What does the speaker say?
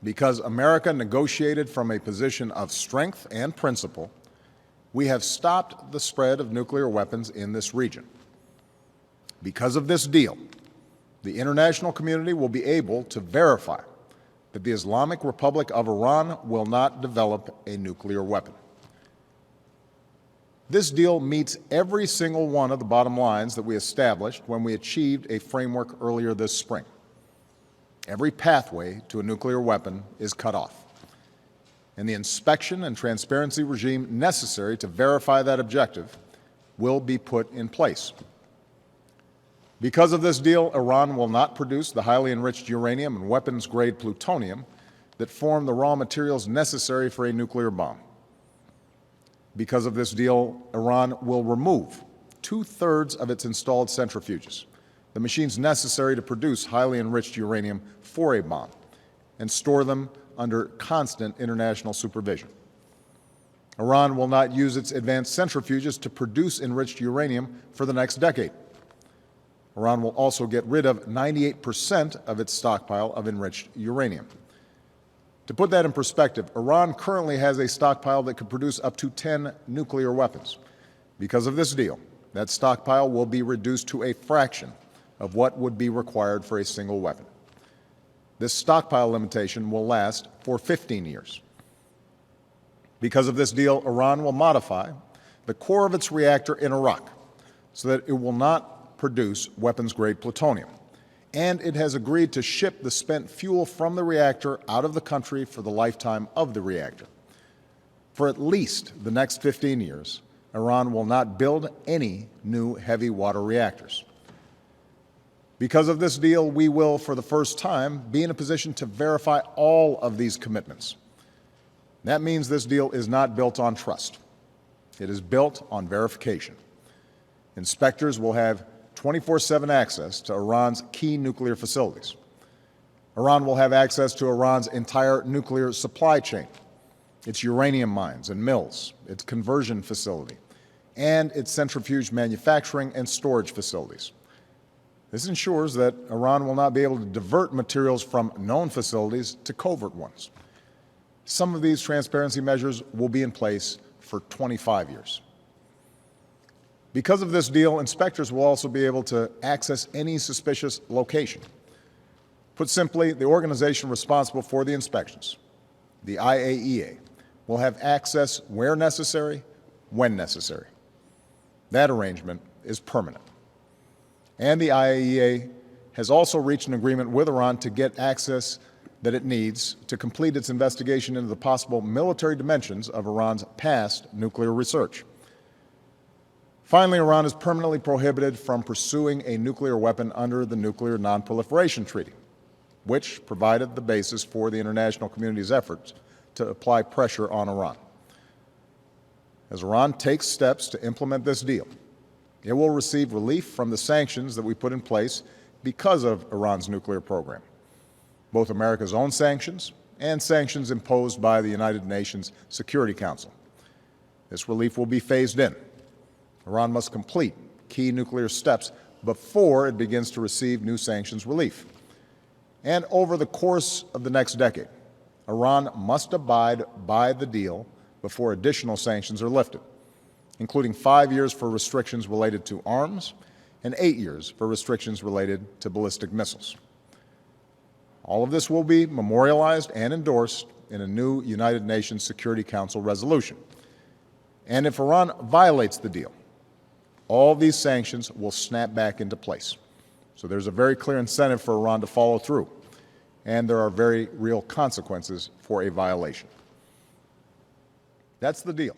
Because America negotiated from a position of strength and principle, we have stopped the spread of nuclear weapons in this region. Because of this deal, the international community will be able to verify that the Islamic Republic of Iran will not develop a nuclear weapon. This deal meets every single one of the bottom lines that we established when we achieved a framework earlier this spring. Every pathway to a nuclear weapon is cut off, and the inspection and transparency regime necessary to verify that objective will be put in place. Because of this deal, Iran will not produce the highly enriched uranium and weapons-grade plutonium that form the raw materials necessary for a nuclear bomb. Because of this deal, Iran will remove 2/3 of its installed centrifuges, the machines necessary to produce highly enriched uranium for a bomb, and store them under constant international supervision. Iran will not use its advanced centrifuges to produce enriched uranium for the next decade. Iran will also get rid of 98% of its stockpile of enriched uranium. To put that in perspective, Iran currently has a stockpile that could produce up to 10 nuclear weapons. Because of this deal, that stockpile will be reduced to a fraction of what would be required for a single weapon. This stockpile limitation will last for 15 years. Because of this deal, Iran will modify the core of its reactor in Iraq so that it will not produce weapons-grade plutonium, and it has agreed to ship the spent fuel from the reactor out of the country for the lifetime of the reactor. For at least the next 15 years, Iran will not build any new heavy water reactors. Because of this deal, we will, for the first time, be in a position to verify all of these commitments. That means this deal is not built on trust. It is built on verification. Inspectors will have 24/7 access to Iran's key nuclear facilities. Iran will have access to Iran's entire nuclear supply chain, its uranium mines and mills, its conversion facility, and its centrifuge manufacturing and storage facilities. This ensures that Iran will not be able to divert materials from known facilities to covert ones. Some of these transparency measures will be in place for 25 years. Because of this deal, inspectors will also be able to access any suspicious location. Put simply, the organization responsible for the inspections, the IAEA, will have access where necessary, when necessary. That arrangement is permanent. And the IAEA has also reached an agreement with Iran to get access that it needs to complete its investigation into the possible military dimensions of Iran's past nuclear research. Finally, Iran is permanently prohibited from pursuing a nuclear weapon under the Nuclear Non-Proliferation Treaty, which provided the basis for the international community's efforts to apply pressure on Iran. As Iran takes steps to implement this deal, it will receive relief from the sanctions that we put in place because of Iran's nuclear program, both America's own sanctions and sanctions imposed by the United Nations Security Council. This relief will be phased in. Iran must complete key nuclear steps before it begins to receive new sanctions relief. And over the course of the next decade, Iran must abide by the deal before additional sanctions are lifted, including 5 years for restrictions related to arms and 8 years for restrictions related to ballistic missiles. All of this will be memorialized and endorsed in a new United Nations Security Council resolution. And if Iran violates the deal, all these sanctions will snap back into place. So there's a very clear incentive for Iran to follow through, and there are very real consequences for a violation. That's the deal.